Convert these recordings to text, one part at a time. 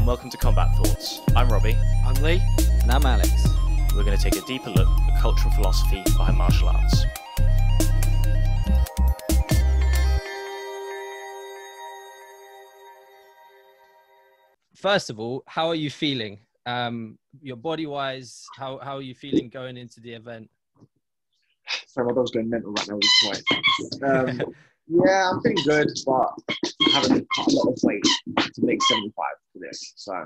and welcome to Combat Thoughts. I'm Robbie. I'm Lee. And I'm Alex. We're going to take a deeper look at the culture and philosophy behind martial arts. First of all, how are you feeling? Your body-wise, how are you feeling going into the event? Sorry, my dog's going mental right now with this fight. Yeah, I'm feeling good, but I haven't cut a lot of weight to make 75 for this. So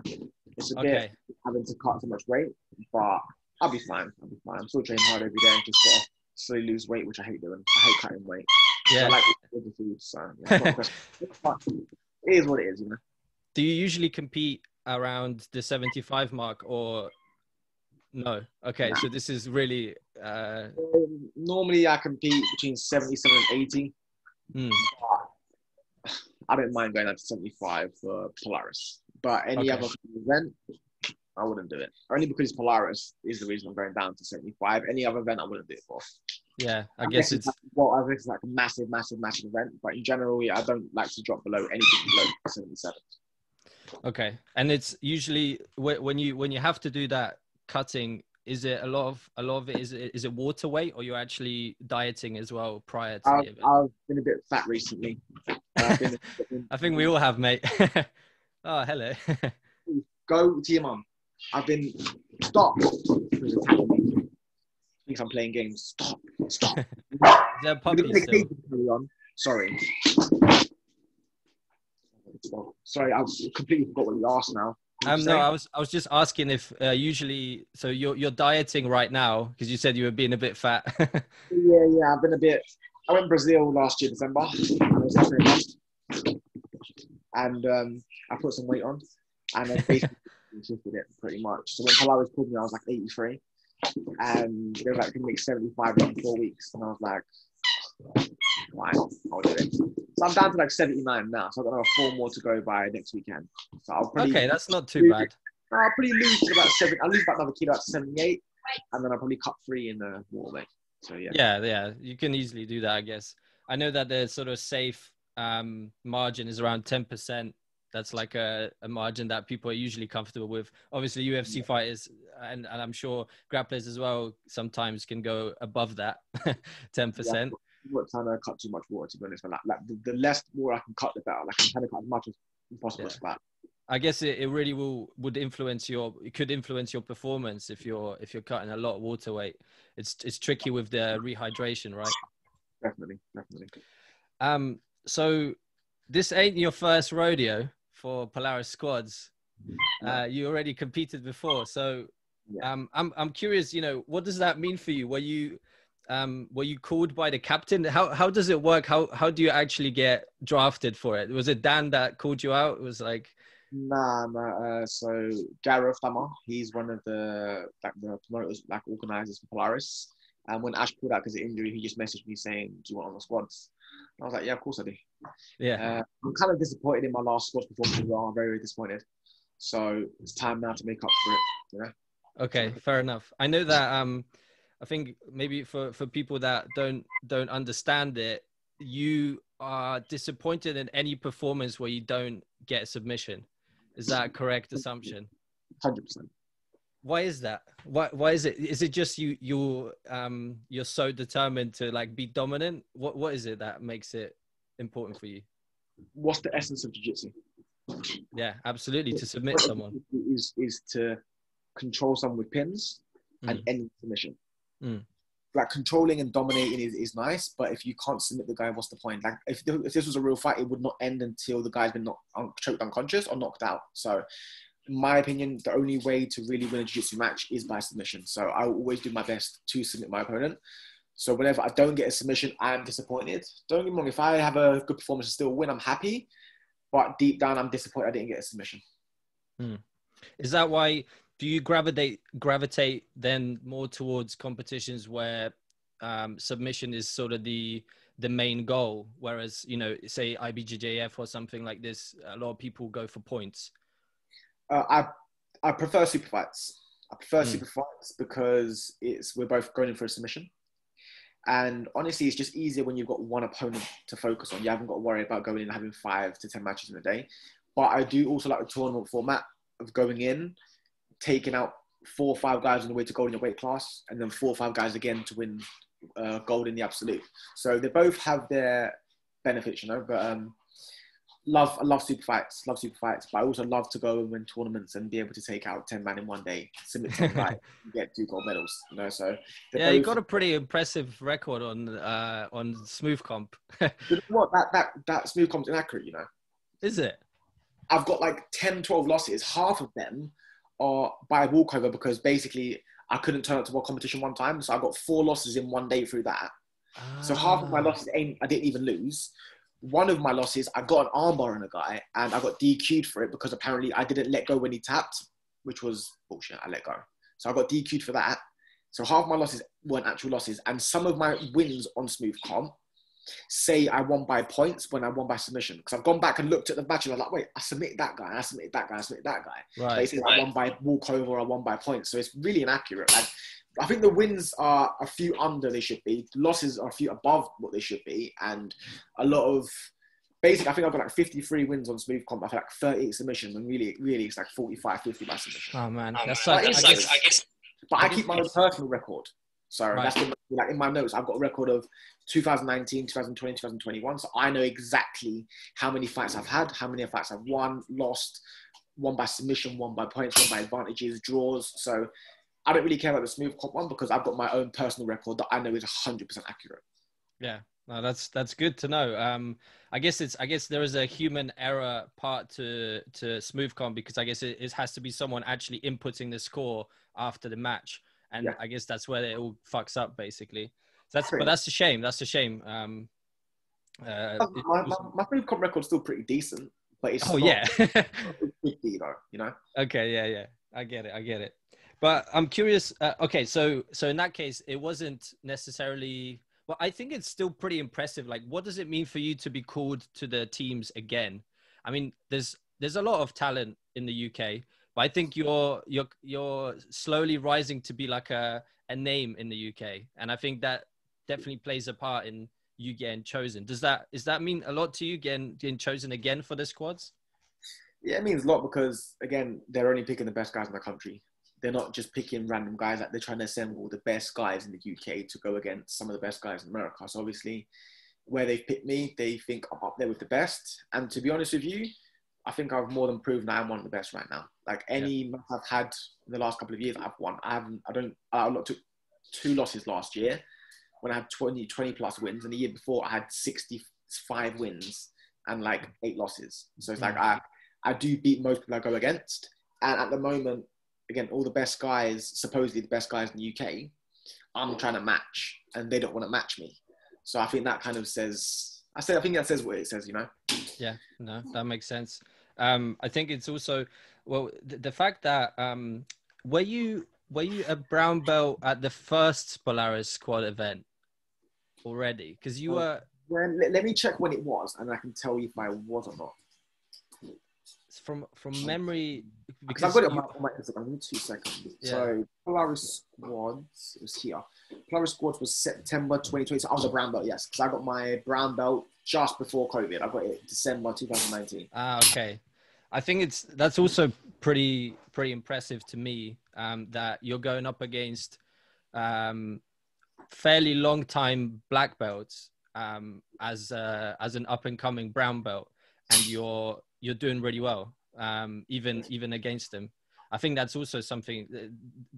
it's a bit having to cut too much weight, but I'll be fine. I'm still training hard every day. Just got to slowly lose weight, which I hate doing. I hate cutting weight. Yeah. I like the food, so yeah, it's not a question. It is what it is, you know. Do you usually compete around the 75 mark or no? Okay, so this is really... Normally I compete between 77 and 80. I don't mind going up to 75 for Polaris, but any other event, I wouldn't do it. Only because Polaris is the reason I'm going down to 75. Any other event, I wouldn't do it for. Yeah, I guess it's... Well, I guess it's like a massive event, but in general, yeah, I don't like to drop below anything below 77. Okay, and it's usually when you have to do that cutting, is it a lot of it is it water weight, or you're actually dieting as well prior to the event? I've been a bit fat recently. I think we all have, mate. Oh, hello. Go to your mum. I've been stop. She's attacking me. Thinks I'm playing games. Stop. Is there a puppy still? Sorry. Sorry, I completely forgot what you asked now. No, I was just asking if usually, so you're dieting right now because you said you were being a bit fat. yeah, I've been a bit. I went to Brazil last year, December, and I put some weight on, and then basically shifted it pretty much. So when Polaris called me, I was like 83, and they were like, "Can you make 75 in 4 weeks?" And I was like, "Why not? I'll do it." So I'm down to like 79 now. So I've got another 4 more to go by next weekend. So I'll probably that's not too bad. I'll probably lose to about 7. I'll lose about another kilo at 78, and then I'll probably cut 3 in the water weight. So yeah. Yeah, you can easily do that, I guess. I know that the sort of safe margin is around 10%. That's like a margin that people are usually comfortable with. Obviously, UFC fighters and I'm sure grapplers as well sometimes can go above that 10%. Yeah, I'm not trying to cut too much water, to be honest. Like the less water I can cut, the better. Like I'm trying to cut as much as possible. Yeah. I guess it really could influence your performance if you're cutting a lot of water weight. It's tricky with the rehydration, right? Definitely. So this ain't your first rodeo for Polaris Squads. You already competed before, so I'm curious. You know, what does that mean for you? Were you called by the captain? How does it work? How do you actually get drafted for it? Was it Dan that called you out? It was like... Nah. So Gareth Damar, he's one of the promoters, organizers for Polaris. And when Ash pulled out because of injury, he just messaged me saying, "Do you want on the squads?" And I was like, "Yeah, of course I do." Yeah. I'm kind of disappointed in my last squad performance as well. I'm very, very disappointed. So it's time now to make up for it. You know. Okay, fair enough. I know that. I think maybe for people that don't understand it, you are disappointed in any performance where you don't get a submission. Is that a correct assumption? 100%. Why is that? Why is it? Is it just you're so determined to like be dominant? What is it that makes it important for you? What's the essence of Jiu-Jitsu? Yeah, absolutely. To submit someone is to control someone with pins and end submission. Like controlling and dominating is nice, but if you can't submit the guy, what's the point? Like if this was a real fight, it would not end until the guy's been choked unconscious or knocked out. So in my opinion, the only way to really win a jiu-jitsu match is by submission. So I will always do my best to submit my opponent. So whenever I don't get a submission, I am disappointed. Don't get me wrong, if I have a good performance and still win, I'm happy. But deep down, I'm disappointed I didn't get a submission. Is that why... Do you gravitate then more towards competitions where submission is sort of the main goal, whereas, you know, say IBJJF or something like this, a lot of people go for points? I prefer super fights. Super fights because we're both going in for a submission. And honestly, it's just easier when you've got one opponent to focus on. You haven't got to worry about going in and having 5 to 10 matches in a day. But I do also like the tournament format. of going in, taking out 4 or 5 guys on the way to gold in your weight class, and then 4 or 5 guys again to win gold in the absolute. So they both have their benefits, you know. But I love super fights, but I also love to go and win tournaments and be able to take out 10 man in one day, submit 10 guys, and get 2 gold medals, you know. So yeah, you got a pretty impressive record on smooth comp. You know what? That smooth comp's inaccurate, you know. Is it? I've got like 10, 12 losses. Half of them are by walkover because basically I couldn't turn up to one competition one time. So I got 4 losses in one day through that. So half of my losses, I didn't even lose. One of my losses, I got an armbar on a guy and I got DQ'd for it because apparently I didn't let go when he tapped, which was bullshit. I let go. So I got DQ'd for that. So half my losses weren't actual losses. And some of my wins on smooth comp say I won by points when I won by submission. Because I've gone back and looked at the match and I was like, wait, I submitted that guy, I submitted that guy, I submitted that guy. Right. Basically, I won by walkover or I won by points. So it's really inaccurate. Like, I think the wins are a few under they should be. The losses are a few above what they should be. And a lot of, basically, I think I've got like 53 wins on smooth comp. I've had like 38 submissions. And really it's like 45, 50 by submission. Oh, man. That's I guess. But I keep my own personal record. So Right. that's like in my notes, I've got a record of 2019, 2020, 2021. So I know exactly how many fights I've had, how many fights I've won, lost, won by submission, won by points, won by advantages, draws. So I don't really care about the smooth comp one because I've got my own personal record that I know is 100% accurate. Yeah, no, that's good to know. I guess there is a human error part to smooth comp because I guess it has to be someone actually inputting the score after the match. And yeah. I guess that's where it all fucks up, basically. But that's a shame. That's a shame. My smooth comp record's still pretty decent, but it's yeah, 50 though, you know. Okay, yeah, I get it. But I'm curious. Okay, so in that case, it wasn't necessarily. Well, I think it's still pretty impressive. Like, what does it mean for you to be called to the teams again? I mean, there's a lot of talent in the UK. But I think you're slowly rising to be like a name in the UK. And I think that definitely plays a part in you getting chosen. Does that mean a lot to you getting chosen again for the squads? Yeah, it means a lot because, again, they're only picking the best guys in the country. They're not just picking random guys. Like, they're trying to assemble the best guys in the UK to go against some of the best guys in America. So obviously, where they've picked me, they think I'm up there with the best. And to be honest with you, I think I've more than proven I am one of the best right now. Like any match I've had in the last couple of years, I've won. I took 2 losses last year when I had 20 plus wins. And the year before I had 65 wins and like 8 losses. So it's like, I do beat most people I go against. And at the moment, again, all the best guys, supposedly the best guys in the UK, I'm trying to match and they don't want to match me. So I think that kind of says, I think that says what it says, you know? Yeah, no, that makes sense. I think it's also, well, the fact that, were you a brown belt at the first Polaris Squad event already? Because you were... Let me check when it was, and I can tell you if I was or not. From memory... Because I've got it on my Instagram. Give me 2 seconds. Yeah. So, Polaris Squads, it was here. Polaris Squads was September 2020. So I was a brown belt, yes. Because I got my brown belt just before COVID. I got it December 2019. Okay. I think that's also pretty impressive to me, that you're going up against fairly long time black belts as an up and coming brown belt, and you're doing really well, even against them. I think that's also something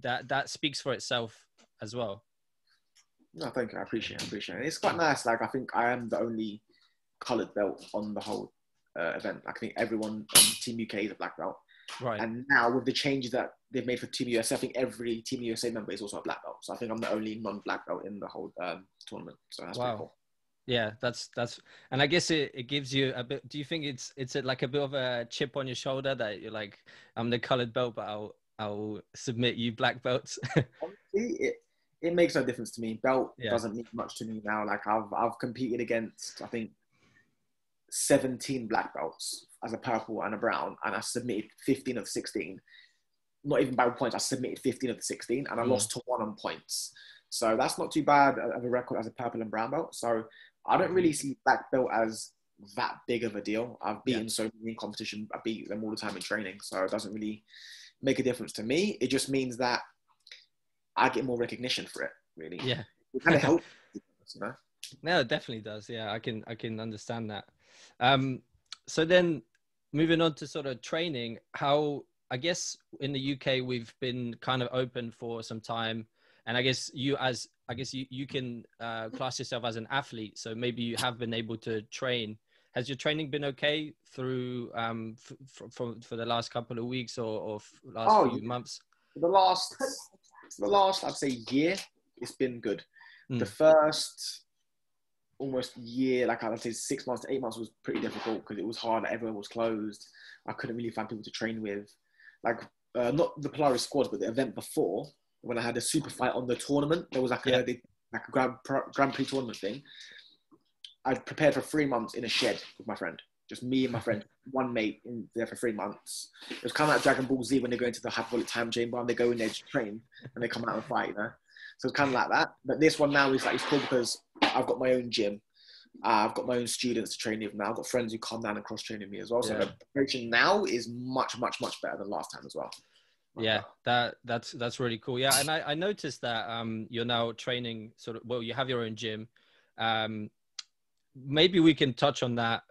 that speaks for itself as well. No, thank you. I appreciate it. It's quite nice. Like, I think I am the only coloured belt on the whole event. I think everyone on Team UK is a black belt. Right. And now with the changes that they've made for Team USA, I think every Team USA member is also a black belt. So I think I'm the only non-black belt in the whole tournament. So that's pretty cool. Yeah, that's, and I guess it gives you a bit. Do you think it's like a bit of a chip on your shoulder that you're like, I'm the coloured belt, but I'll submit you black belts? Honestly, it makes no difference to me. Belt doesn't mean much to me now. Like I've competed against, I think, 17 black belts as a purple and a brown, and I submitted 15 of 16. Not even by points, I submitted 15 of the 16, and I lost to 1 on points. So that's not too bad of a record as a purple and brown belt. So I don't really see black belt as that big of a deal. I've beaten so many in competition. I beat them all the time in training. So it doesn't really make a difference to me. It just means that I get more recognition for it, really. Yeah. It kind of helps, you know? No, it definitely does. Yeah, I can understand that. So then moving on to sort of training, how, I guess in the UK, we've been kind of open for some time. And I guess you can class yourself as an athlete. So maybe you have been able to train. Has your training been okay through for the last couple of weeks or last few months? The last, I'd say year, it's been good. The first almost year, like I'd say 6 months to 8 months was pretty difficult because it was hard. Everyone was closed. I couldn't really find people to train with. Like, not the Polaris Squads, but the event before, when I had a super fight on the tournament, there was like a Grand Prix tournament thing. I prepared for 3 months in a shed with my friend. Just me and my friend, one mate in there for 3 months. It was kind of like Dragon Ball Z when they go into the hyperbolic time chamber and they go in there to train and they come out and fight, you know? So it's kind of like that. But this one now is like, it's cool because I've got my own gym. I've got my own students to train with now. I've got friends who come down and cross train with me as well. So the preparation now is much, much, much better than last time as well. Yeah, that's really cool. Yeah, and I noticed that you're now training sort of, well, you have your own gym. Maybe we can touch on that.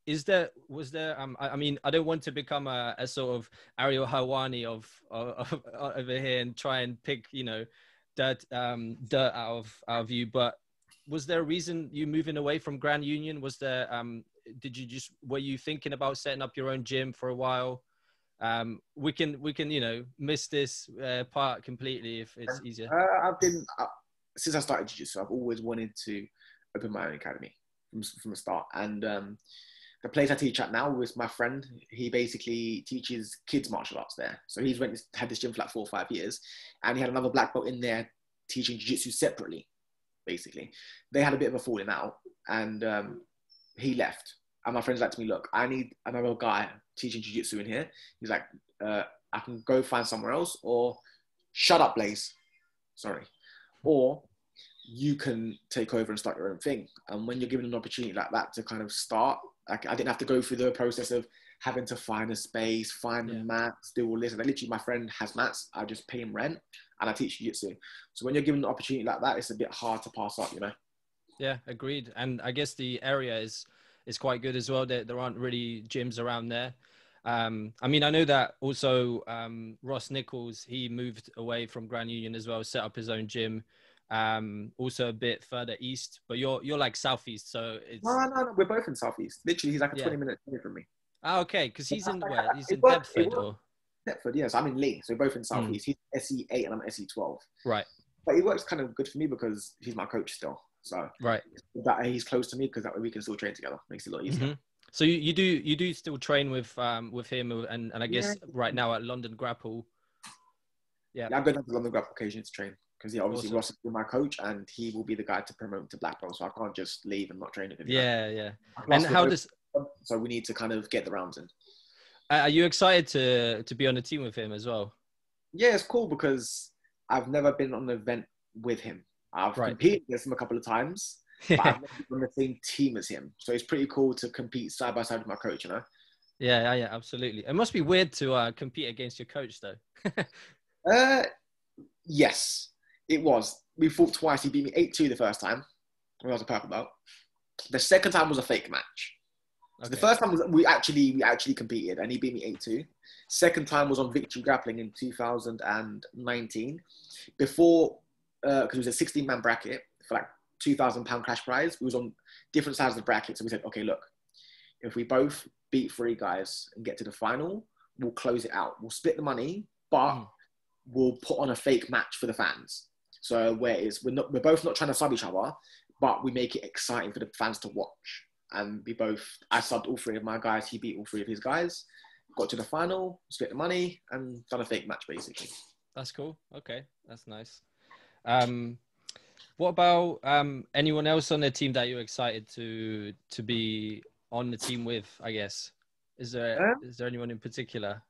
I mean, I don't want to become a sort of Ariel Hawani of over here and try and pick, you know, dirt out of you, but was there a reason you moving away from Grand Union? Was there were you thinking about setting up your own gym for a while? We can you know, miss this part completely if it's easier. I've been since I started Jiu-Jitsu, I've always wanted to open my own academy from the start. And the place I teach at now with my friend, he basically teaches kids martial arts there. So he's had this gym for like 4 or 5 years, and he had another black belt in there teaching Jiu-Jitsu separately. Basically, they had a bit of a falling out, and he left. And my friend's like to me, look, I need another guy teaching Jiu-Jitsu in here. He's like, I can go find somewhere else, or shut up, Blaze. Sorry. Or you can take over and start your own thing. And when you're given an opportunity like that to kind of start, like, I didn't have to go through the process of having to find a space, find the mats, do all this. And literally, my friend has mats. I just pay him rent, and I teach Jiu-Jitsu. So when you're given an opportunity like that, it's a bit hard to pass up, you know? Yeah, agreed. And I guess the area is quite good as well. There aren't really gyms around there. I mean, I know that also Ross Nichols, he moved away from Grand Union as well, set up his own gym, also a bit further east, but you're like southeast, so it's... No, we're both in southeast. Literally, he's like a 20-minute journey from me. Oh, okay, because he's in where? He's in Deptford, or... Deptford, yes. I'm in Lee, so we're both in southeast. He's SE8 and I'm SE12. Right. But he works kind of good for me because he's my coach still. So that he's close to me, because that way we can still train together. Makes it a lot easier. Mm-hmm. So you do still train with him, and I guess right now at London Grapple. Yeah, I'm going down to London Grapple occasionally to train, because obviously Ross is my coach and he will be the guy to promote to black belt. So I can't just leave and not train with him. Yeah. And how does? So we need to kind of get the rounds in. Are you excited to be on a team with him as well? Yeah, it's cool because I've never been on an event with him. I've competed against him a couple of times, but I've never been on the same team as him. So it's pretty cool to compete side by side with my coach, you know? Yeah, absolutely. It must be weird to compete against your coach, though. Yes, it was. We fought twice. He beat me 8-2 the first time when I was a purple belt. The second time was a fake match. So the first time was we actually competed, and he beat me 8-2. Second time was on Victory Grappling in 2019. Before, because it was a 16-man bracket for like £2,000 cash prize. We was on different sides of the bracket, so we said, okay, look, if we both beat 3 guys and get to the final, we'll close it out. We'll split the money, but we'll put on a fake match for the fans. So we're both not trying to sub each other, but we make it exciting for the fans to watch. And I subbed all 3 of my guys. He beat all 3 of his guys. Got to the final, split the money, and done a fake match, basically. That's cool. Okay, that's nice. What about anyone else on the team that you're excited to be on the team with, I guess? Is there anyone in particular?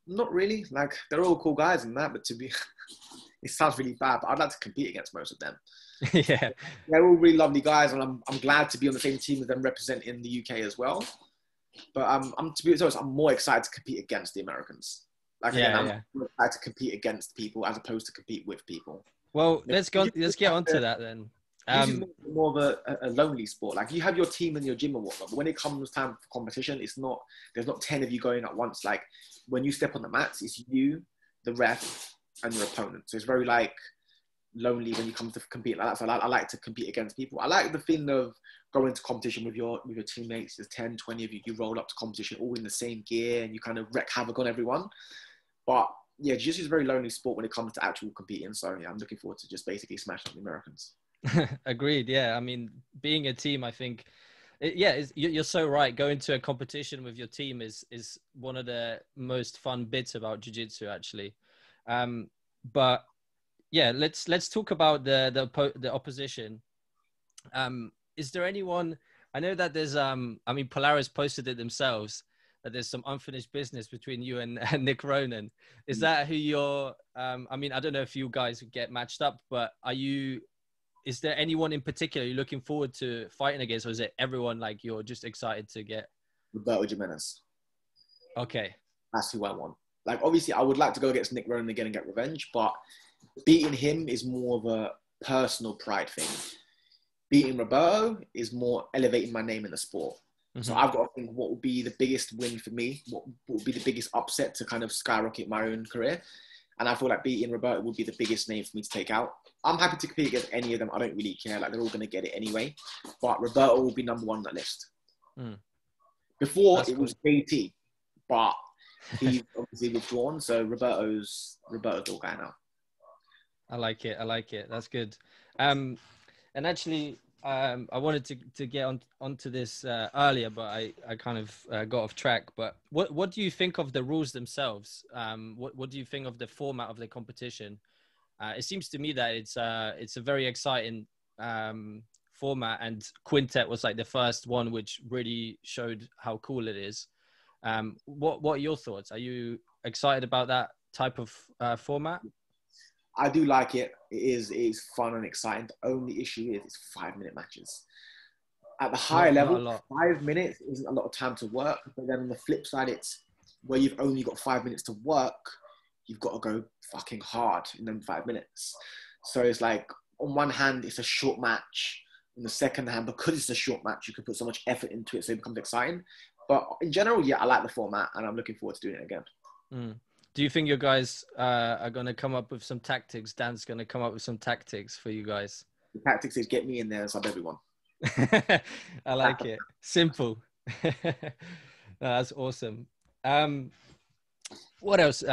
Not really. Like, they're all cool guys and that, but it sounds really bad, but I'd like to compete against most of them. Yeah. They're all really lovely guys, and I'm glad to be on the same team as them representing the UK as well. But to be honest, I'm more excited to compete against the Americans. Like again, I'm more excited to compete against people as opposed to compete with people. Well, let's get onto that then. This is more of a lonely sport. Like you have your team and your gym and whatnot, but when it comes time for competition, there's not 10 of you going at once. Like when you step on the mats, it's you, the ref, and your opponent. So it's very like lonely when you come to compete like that. So I like to compete against people. I like the feeling of going to competition with your teammates. There's 10, 20 of you. You roll up to competition all in the same gear and you kind of wreak havoc on everyone. But yeah, Jiu-Jitsu is a very lonely sport when it comes to actual competing. So yeah, I'm looking forward to just basically smashing the Americans. Agreed. Yeah. I mean, being a team, I think, you're so right. Going to a competition with your team is one of the most fun bits about Jiu-Jitsu, actually. But yeah, let's talk about the opposition. Is there anyone? I know that there's I mean, Polaris posted it themselves that there's some unfinished business between you and Nick Ronan. Is that who you're? I mean, I don't know if you guys get matched up, but is there anyone in particular you're looking forward to fighting against, or is it everyone like you're just excited to get? Roberto Jimenez. Okay. That's who I want. Like, obviously, I would like to go against Nick Ronan again and get revenge, but beating him is more of a personal pride thing. Beating Roberto is more elevating my name in the sport. Mm-hmm. So I've got to think what would be the biggest win for me, what would be the biggest upset to kind of skyrocket my own career. And I feel like beating Roberto would be the biggest name for me to take out. I'm happy to compete against any of them. I don't really care. Like, they're all going to get it anyway. But Roberto will be number one on that list. Before, That's cool. was JT, but he's obviously withdrawn. So Roberto's all guy now. I like it. That's good. And actually, I wanted to get onto this earlier, but I kind of got off track. But what do you think of the rules themselves? What do you think of the format of the competition? It seems to me that it's a very exciting format, and Quintet was like the first one which really showed how cool it is. What are your thoughts? Are you excited about that type of format? I do like it. It is fun and exciting. The only issue is it's 5-minute matches. At the higher level, 5 minutes isn't a lot of time to work. But then on the flip side, it's where you've only got 5 minutes to work, you've got to go fucking hard in them 5 minutes. So it's like, on one hand, it's a short match. On the second hand, because it's a short match, you can put so much effort into it, so it becomes exciting. But in general, yeah, I like the format, and I'm looking forward to doing it again. Do you think you guys are going to come up with some tactics? Dan's going to come up with some tactics for you guys. The tactics is get me in there and sub everyone. I like it. Simple. No, that's awesome. What else?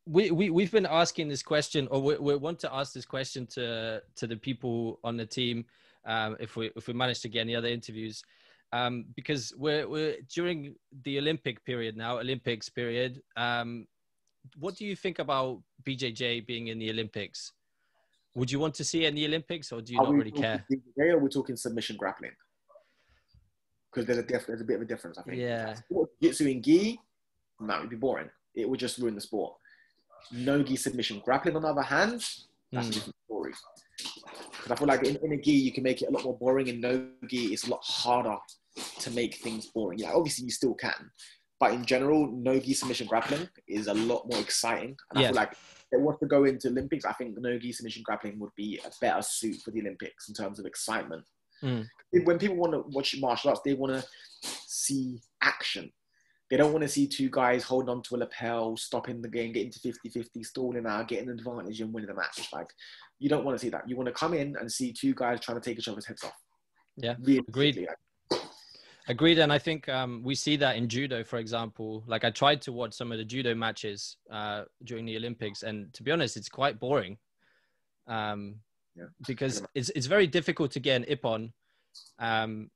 We've been asking this question, or we want to ask this question to the people on the team, if we manage to get any other interviews. Because we're during the Olympics period. What do you think about BJJ being in the Olympics? Would you want to see it in the Olympics, or do you not really care? BJJ, or we're talking submission grappling? Because there's a bit of a difference, I think. Yeah. Jiu-Jitsu in gi, no, it'd be boring. It would just ruin the sport. No gi submission. Grappling, on the other hand, that's a different story. Because I feel like in a gi, you can make it a lot more boring. In no gi, it's a lot harder to make things boring. Yeah, obviously you still can. But in general, no gi submission grappling is a lot more exciting. And I feel like if it was to go into Olympics, I think no gi submission grappling would be a better suit for the Olympics in terms of excitement. When people want to watch martial arts, they want to see action. They don't want to see two guys holding on to a lapel, stopping the game, getting to 50-50, stalling out, getting an advantage and winning the match. Like, you don't want to see that. You want to come in and see two guys trying to take each other's heads off. Yeah, agreed. And I think we see that in judo, for example. Like, I tried to watch some of the judo matches during the Olympics, and to be honest, it's quite boring. Because it's very difficult to get an ippon, and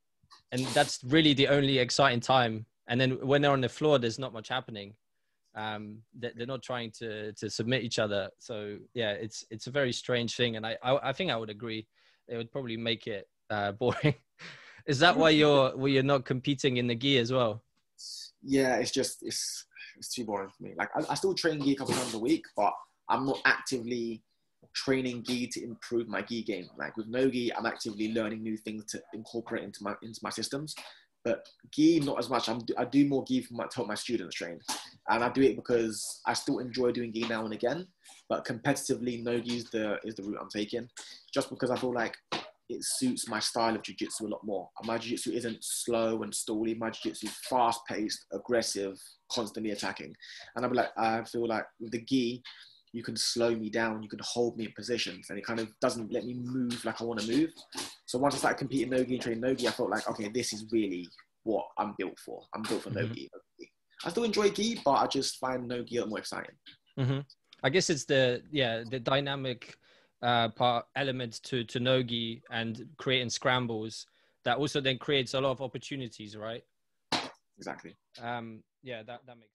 that's really the only exciting time. And then when they're on the floor, there's not much happening. They're not trying to submit each other. So yeah, it's a very strange thing. And I think I would agree. It would probably make it boring. Is that why you're not competing in the gi as well? Yeah, it's too boring for me. Like, I still train gi a couple times a week, but I'm not actively training gi to improve my gi game. Like with no gi, I'm actively learning new things to incorporate into my systems. But gi, not as much. I do more gi to help my students train, and I do it because I still enjoy doing gi now and again. But competitively, no gi is the route I'm taking, just because I feel like it suits my style of jiu-jitsu a lot more. My jiu-jitsu isn't slow and stally. My jiu-jitsu is fast-paced, aggressive, constantly attacking. And I feel like with the gi, you can slow me down, you can hold me in positions, and it kind of doesn't let me move like I want to move. So once I started competing no-gi and training no-gi, I felt like, okay, this is really what I'm built for. I'm built for no-gi. I still enjoy gi, but I just find no-gi a lot more exciting. I guess it's the dynamic part element to no-gi and creating scrambles that also then creates a lot of opportunities, right? Exactly. Yeah, that makes